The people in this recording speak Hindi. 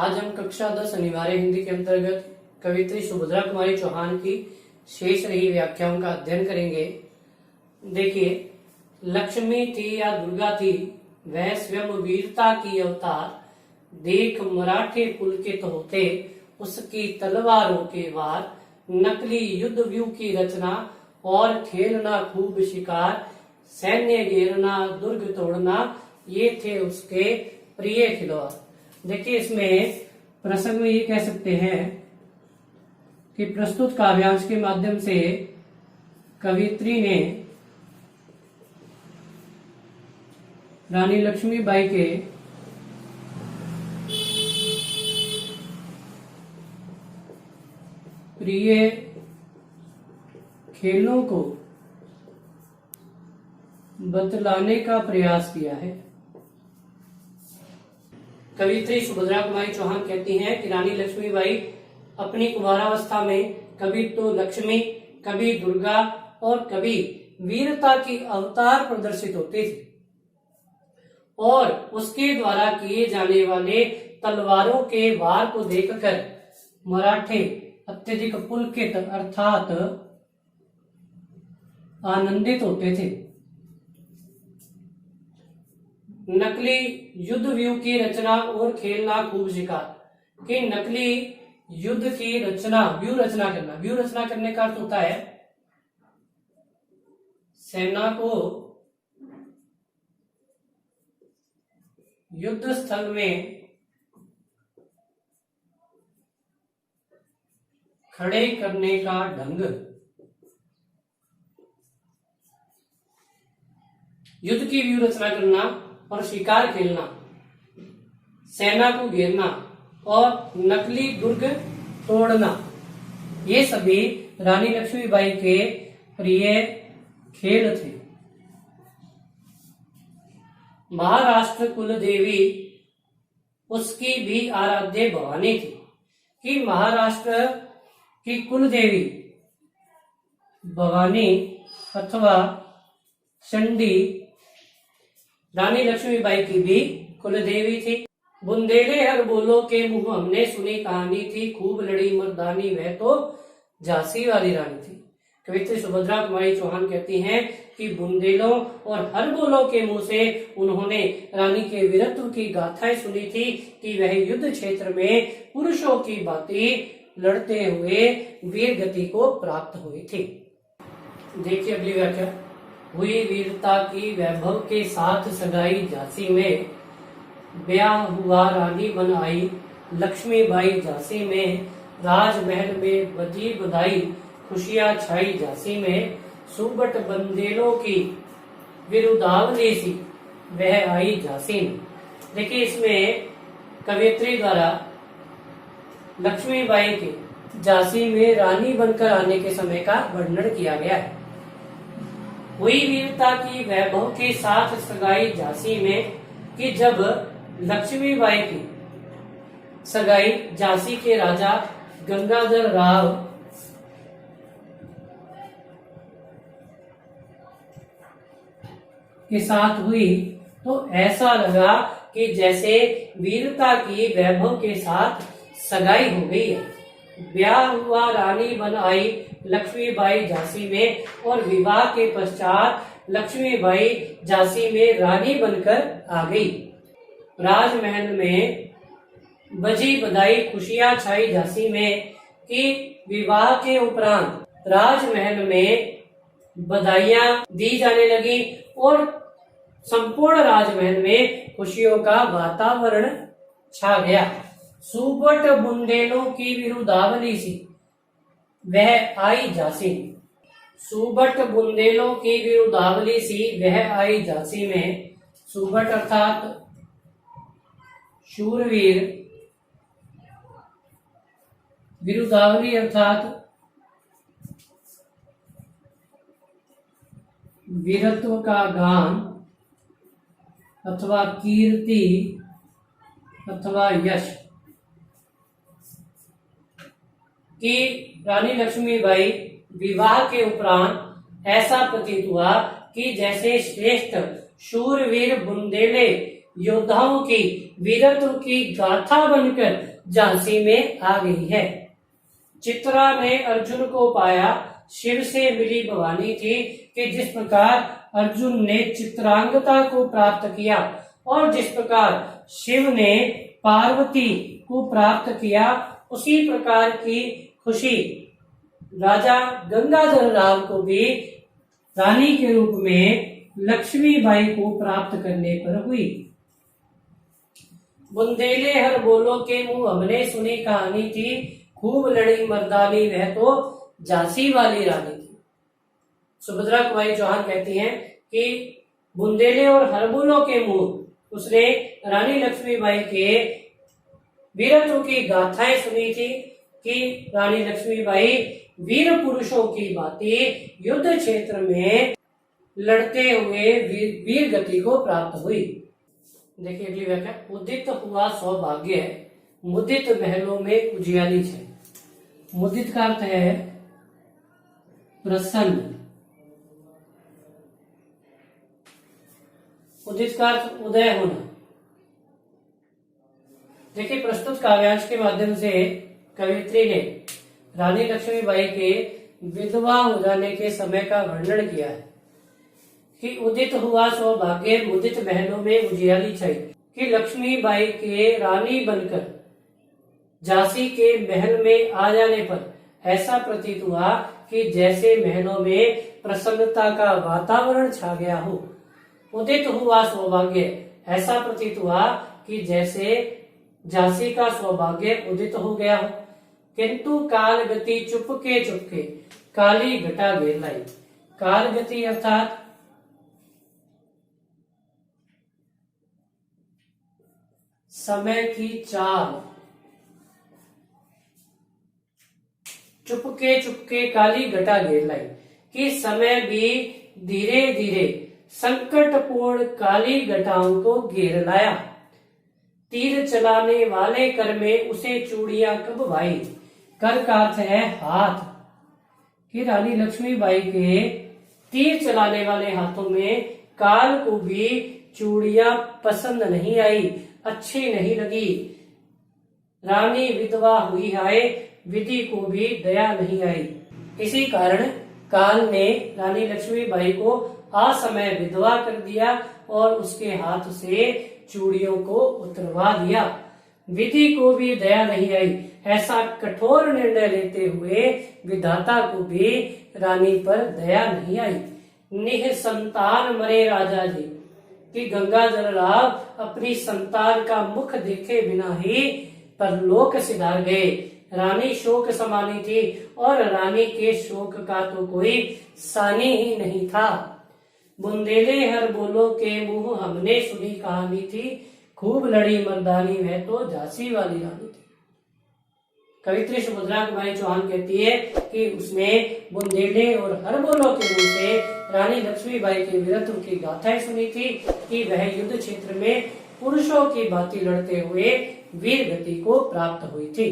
आज हम कक्षा 10 अनिवार्य हिंदी के अंतर्गत कवित्री सुभद्रा कुमारी चौहान की शेष रही व्याख्याओं का अध्ययन करेंगे। देखिए, लक्ष्मी थी या दुर्गा थी, वह स्वयं वीरता की अवतार, देख मराठे पुलकित होते, उसकी तलवारों के वार, नकली युद्ध व्यू की रचना और खेलना खूब शिकार, सैन्य घेरना दुर्ग तोड़ना, ये थे उसके प्रिय खिलौना। देखिए, इसमें प्रसंग में ये कह सकते हैं कि प्रस्तुत काव्यांश के माध्यम से कवित्री ने रानी लक्ष्मीबाई के प्रिय खेलों को बतलाने का प्रयास किया है। कवित्री सुभद्रा कुमारी चौहान कहती हैं कि रानी लक्ष्मीबाई अपनी कुमारावस्था में कभी तो लक्ष्मी, कभी दुर्गा और कभी वीरता की अवतार प्रदर्शित होते थे और उसके द्वारा किए जाने वाले तलवारों के वार को देखकर मराठे अत्यधिक पुलकित अर्थात आनंदित होते थे। नकली युद्ध व्यू की रचना और खेलना खूब शिकार। कि नकली युद्ध की रचना, व्यू रचना करना, व्यू रचना करने का अर्थ होता है सेना को युद्ध स्थल में खड़े करने का ढंग। युद्ध की व्यू रचना करना और शिकार खेलना, सेना को घेरना और नकली दुर्ग तोड़ना, ये सभी रानी लक्ष्मीबाई के प्रिय खेल थे। महाराष्ट्र कुल देवी उसकी भी आराध्य भवानी थी। कि महाराष्ट्र की कुल देवी भवानी अथवा चंडी रानी लक्ष्मीबाई की भी कुल देवी थी। बुंदेले हर बोलो के मुंह हमने सुनी कहानी थी, खूब लड़ी मर्दानी वह तो झांसी वाली रानी थी। कवित्री सुभद्रा कुमारी चौहान कहती हैं कि बुंदेलों और हर बोलो के मुंह से उन्होंने रानी के वीरत्व की गाथाएं सुनी थी कि वह युद्ध क्षेत्र में पुरुषों की भांति लड़ते हुए वीर गति को प्राप्त हुई थी। देखिए अगली व्याख्या। हुई वीरता की वैभव के साथ सगाई झांसी में, ब्याह हुआ रानी बन आई लक्ष्मीबाई झांसी में, राजमहल में बजी बधाई खुशियां छाई झांसी में, सुबट बंदेलों की विरुदावली सी वह आई झांसी में। देखिए, इसमें कवियत्री द्वारा लक्ष्मीबाई के झांसी में रानी बनकर आने के समय का वर्णन किया गया है। हुई वीरता की वैभव के साथ सगाई झांसी में, कि जब लक्ष्मीबाई की सगाई झांसी के राजा गंगाधर राव के साथ हुई तो ऐसा लगा कि जैसे वीरता की वैभव के साथ सगाई हो गई है। ब्याह हुआ रानी बन आई लक्ष्मीबाई झांसी में और विवाह के पश्चात लक्ष्मीबाई झांसी में रानी बनकर आ गई। राजमहल में बजी बधाई खुशियां छाई झांसी में, कि विवाह के उपरांत राजमहल में बधाइयां दी जाने लगी और संपूर्ण राजमहल में खुशियों का वातावरण छा गया। सुबट बुंदेलों की विरुदावली सी वह आई झांसी में। सुबट बुंदेलों की विरुदावली सी वह आई झांसी में। सुबट अर्थात शूरवीर, विरुदावली अर्थात वीरत्व का गान अथवा कीर्ति अथवा यश। कि रानी लक्ष्मीबाई विवाह के उपरांत ऐसा प्रतीत हुआ कि जैसे श्रेष्ठ शूरवीर बुंदेले योद्धाओं की वीरत्व की गाथा बनकर झांसी में आ गई है। चित्रा ने अर्जुन को पाया, शिव से मिली भवानी थी कि जिस प्रकार अर्जुन ने चित्रांगता को प्राप्त किया और जिस प्रकार शिव ने पार्वती को प्राप्त किया, उसी प्रकार की खुशी राजा गंगाधर राव को भी रानी के रूप में लक्ष्मीबाई को प्राप्त करने पर हुई। बुंदेले हर बोलो के मुंह हमने सुनी कहानी थी, खूब लड़ी मर्दानी वह तो झांसी वाली रानी थी। सुभद्रा कुमारी चौहान कहती हैं कि बुंदेले और हरबोलों के मुंह उसने रानी लक्ष्मीबाई के वीरत्व की गाथाएं सुनी थी कि रानी लक्ष्मीबाई वीर पुरुषों की भांति युद्ध क्षेत्र में लड़ते हुए वीर गति को प्राप्त हुई। देखिए अगली व्याख्या, उदित हुआ सौभाग्य, मुदित महलों में उजियाली छे। मुदित का अर्थ है प्रसन्न, उदित का अर्थ उदय होना। देखिए प्रस्तुत काव्यांश के माध्यम से कवियत्री ने रानी लक्ष्मीबाई के विधवा हो जाने के समय का वर्णन किया है कि उदित हुआ सौभाग्य, मुदित महलों में उजियाली छाई, कि लक्ष्मीबाई के रानी बनकर झांसी के महल में आ जाने पर ऐसा प्रतीत हुआ कि जैसे महलों में प्रसन्नता का वातावरण छा गया हो। उदित हुआ सौभाग्य, ऐसा प्रतीत हुआ कि जैसे झांसी का सौभाग्य उदित हो गया हो। किंतु काल गति चुपके चुपके काली घटा घेर लाई। काल गति अर्थात समय की चाल, चुपके चुपके काली घटा घेर लाई, कि समय भी धीरे धीरे संकटपूर्ण काली घटाओं को घेर लाया। तीर चलाने वाले कर में उसे चूड़ियां कब भाई। कर का अर्थ है हाथ, कि रानी लक्ष्मीबाई के तीर चलाने वाले हाथों में काल को भी चूड़ियां पसंद नहीं आई, अच्छी नहीं लगी। रानी विधवा हुई है, विधि को भी दया नहीं आई। इसी कारण काल ने रानी लक्ष्मीबाई को असमय विधवा कर दिया और उसके हाथ से चूड़ियों को उतरवा दिया। विधि को भी दया नहीं आई। ऐसा कठोर निर्णय लेते हुए विधाता को भी रानी पर दया नहीं आई। निह संतान मरे राजा जी, कि गंगाधर राव अपनी संतान का मुख देखे बिना ही परलोक सिधार गए। रानी शोक समानी थी और रानी के शोक का तो कोई सानी ही नहीं था। बुंदेले हर बोलो के मुंह हमने सुनी कहानी थी, खूब लड़ी मर्दानी वह तो झांसी वाली रानी थी। कवित्री सुभद्रा कुमारी चौहान कहती है कि उसने बुंदेले और हरबोलों के मुंह से रानी लक्ष्मीबाई के वीरत्व की गाथाएं सुनी थी कि वह युद्ध क्षेत्र में पुरुषों की भांति लड़ते हुए वीर गति को प्राप्त हुई थी।